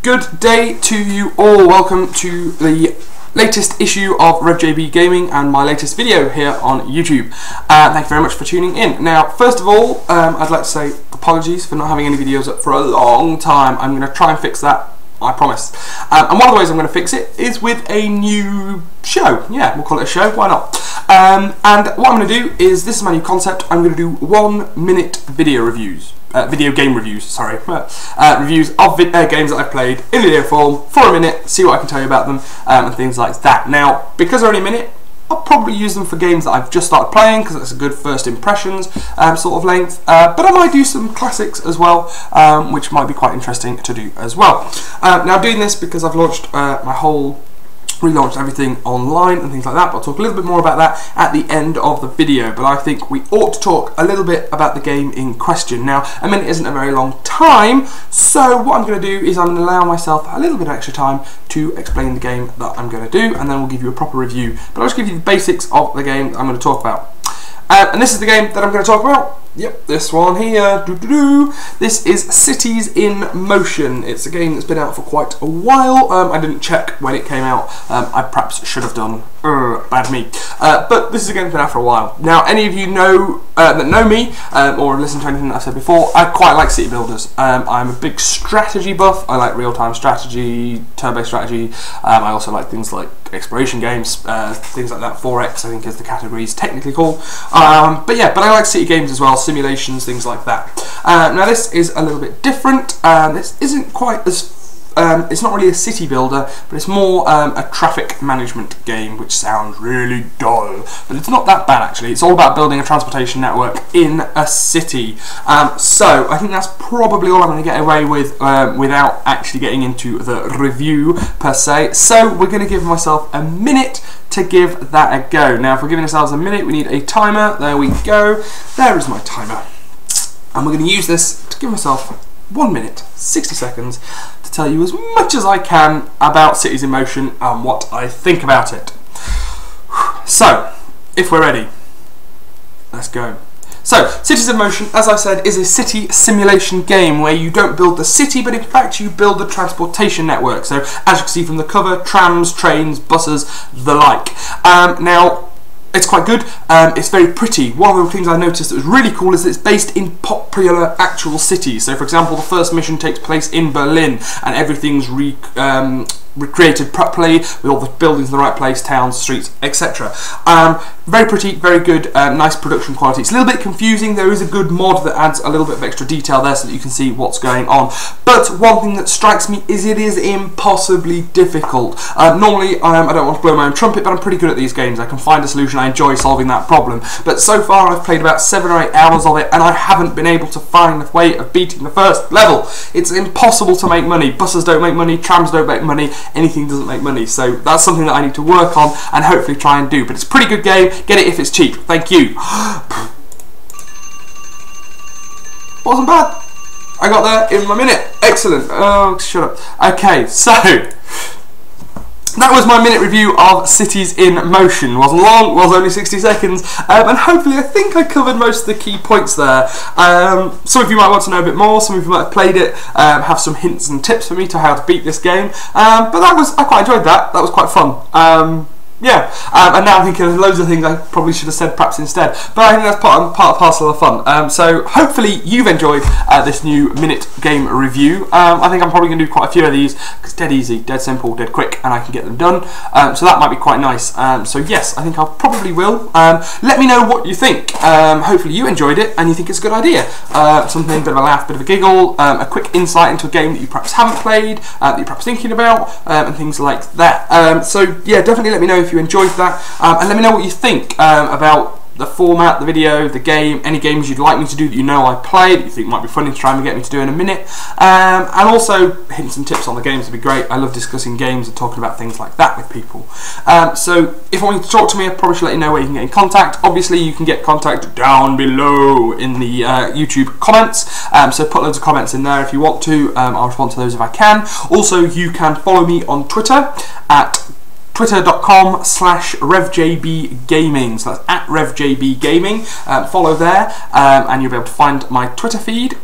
Good day to you all. Welcome to the latest issue of RevJB Gaming and my latest video here on YouTube. Thank you very much for tuning in. Now, first of all, I'd like to say apologies for not having any videos up for a long time. I'm going to try and fix that, I promise. And one of the ways I'm going to fix it is with a new show. Yeah, we'll call it a show, why not? And what I'm going to do is, this is my new concept, I'm going to do 1 minute video reviews. Video game reviews, sorry. Reviews of games that I've played in video form for a minute, see what I can tell you about them, and things like that. Now, because they're only a minute, I'll probably use them for games that I've just started playing, because it's a good first impressions sort of length, but I might do some classics as well, which might be quite interesting to do as well. Now, doing this because I've launched relaunched everything online and things like that, but I'll talk a little bit more about that at the end of the video. But I think we ought to talk a little bit about the game in question. Now, a minute isn't a very long time, so what I'm going to do is I'm going to allow myself a little bit of extra time to explain the game that I'm going to do, and then we'll give you a proper review. But I'll just give you the basics of the game that I'm going to talk about. And this is the game that I'm going to talk about. Yep, this one here. This is Cities in Motion. It's a game that's been out for quite a while. I didn't check when it came out. I perhaps should have done. Bad me. But this is a game that's been out for a while. Now, any of you that know me or listen to anything that I've said before, I quite like city builders. I'm a big strategy buff. I like real-time strategy, turn-based strategy. I also like things like exploration games, things like that. 4X, I think, is the categories technically called. But I like city games as well, simulations, things like that. Now, this is a little bit different. This isn't quite as it's not really a city builder, but it's more a traffic management game, which sounds really dull, but it's not that bad actually. It's all about building a transportation network in a city. So I think that's probably all I'm going to get away with without actually getting into the review per se. So we're going to give myself a minute to give that a go. Now, if we're giving ourselves a minute, we need a timer. There we go. There is my timer. And we're going to use this to give myself 1 minute, 60 seconds to tell you as much as I can about Cities in Motion and what I think about it. So, if we're ready, let's go. So, Cities in Motion, as I said, is a city simulation game where you don't build the city, but in fact you build the transportation network. So, as you can see from the cover, trams, trains, buses, the like. Now, it's quite good. It's very pretty. One of the things I noticed that was really cool is that it's based in popular actual cities. So, for example, the first mission takes place in Berlin, and everything's recreated properly with all the buildings in the right place, towns, streets, etc. Very pretty, very good, nice production quality. It's a little bit confusing. There is a good mod that adds a little bit of extra detail there so that you can see what's going on. But one thing that strikes me is it is impossibly difficult. Normally, I don't want to blow my own trumpet, but I'm pretty good at these games. I can find a solution. I enjoy solving that problem. But so far, I've played about 7 or 8 hours of it, and I haven't been able to find a way of beating the first level. It's impossible to make money. Buses don't make money. Trams don't make money. Anything doesn't make money. So that's something that I need to work on and hopefully try and do. But it's a pretty good game. Get it if it's cheap. Thank you. Wasn't bad. I got there in my minute. Excellent. Oh, shut up. Okay, so that was my minute review of Cities in Motion. Wasn't long, was only 60 seconds, and hopefully I think I covered most of the key points there. Some of you might want to know a bit more, some of you might have played it, have some hints and tips for me to how to beat this game, but I quite enjoyed that. That was quite fun. Yeah, and now I'm thinking of loads of things I probably should have said perhaps instead, but I think that's part and parcel of fun. So hopefully you've enjoyed this new minute game review. I think I'm probably going to do quite a few of these because it's dead easy, dead simple, dead quick, and I can get them done. So that might be quite nice. So yes, I think I probably will. Let me know what you think. Hopefully you enjoyed it and you think it's a good idea. Something, a bit of a laugh, bit of a giggle, a quick insight into a game that you perhaps haven't played, that you're perhaps thinking about, and things like that. So yeah, definitely let me know if you enjoyed that, and let me know what you think about the format, the video, the game, any games you'd like me to do that you know I played, that you think might be funny to try and get me to do in a minute, and also hints and tips on the games would be great. I love discussing games and talking about things like that with people. So if you want to talk to me, I probably should let you know where you can get in contact. Obviously you can get contact down below in the YouTube comments, so put loads of comments in there if you want to. I'll respond to those if I can. Also, you can follow me on Twitter at twitter.com/RevJBGaming. So that's at RevJBGaming. Follow there, and you'll be able to find my Twitter feed.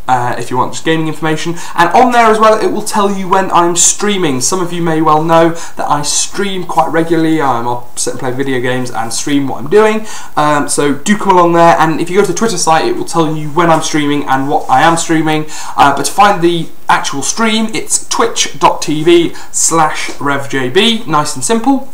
if you want just gaming information, and on there as well it will tell you when I'm streaming. Some of you may well know that I stream quite regularly. I'll sit and play video games and stream what I'm doing, so do come along there, and if you go to the Twitter site it will tell you when I'm streaming and what I am streaming, but to find the actual stream it's twitch.tv/RevJB, nice and simple.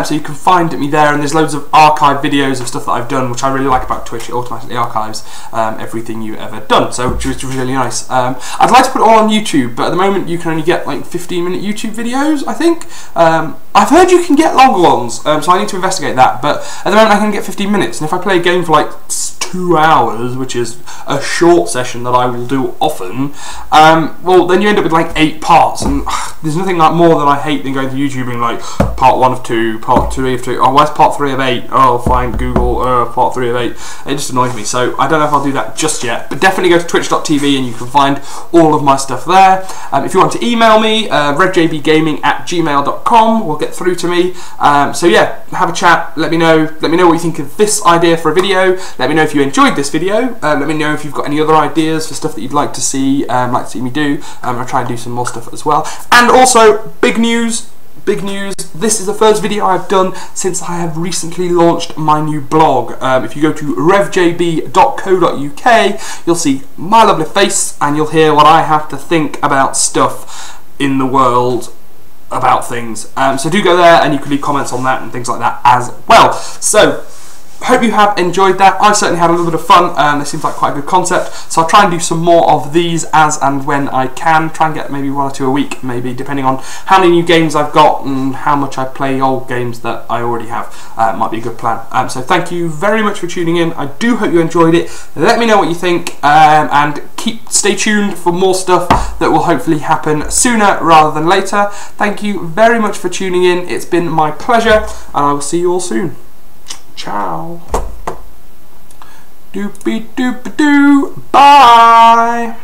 So you can find me there, and there's loads of archive videos of stuff that I've done, which I really like about Twitch. It automatically archives everything you've ever done, so which is really nice. I'd like to put it all on YouTube, but at the moment you can only get like 15-minute YouTube videos, I think. I've heard you can get longer ones, so I need to investigate that, but at the moment I can get 15 minutes, and if I play a game for like 2 hours, which is a short session that I will do often, well then you end up with like 8 parts, and there's nothing like more that I hate than going to YouTube and like part 1 of 2, part 2 of 2, oh where's part 3 of 8, oh fine Google, part 3 of 8, it just annoys me, so I don't know if I'll do that just yet, but definitely go to twitch.tv and you can find all of my stuff there. If you want to email me, revjbgaming@gmail.com will get through to me, so yeah, have a chat, let me know what you think of this idea for a video, let me know if you enjoyed this video, let me know if you've got any other ideas for stuff that you'd like to see me do. I'll try and do some more stuff as well. And also, big news, this is the first video I've done since I have recently launched my new blog. If you go to revjb.co.uk you'll see my lovely face and you'll hear what I have to think about stuff in the world, about things. So do go there and you can leave comments on that and things like that as well. So hope you have enjoyed that. I certainly had a little bit of fun, and it seems like quite a good concept, so I'll try and do some more of these as and when I can. Try and get maybe 1 or 2 a week, maybe, depending on how many new games I've got and how much I play old games that I already have. Might be a good plan. So thank you very much for tuning in. I do hope you enjoyed it. Let me know what you think, and stay tuned for more stuff that will hopefully happen sooner rather than later. Thank you very much for tuning in. It's been my pleasure, and I will see you all soon. Ciao. Doopy doopy doo. Bye.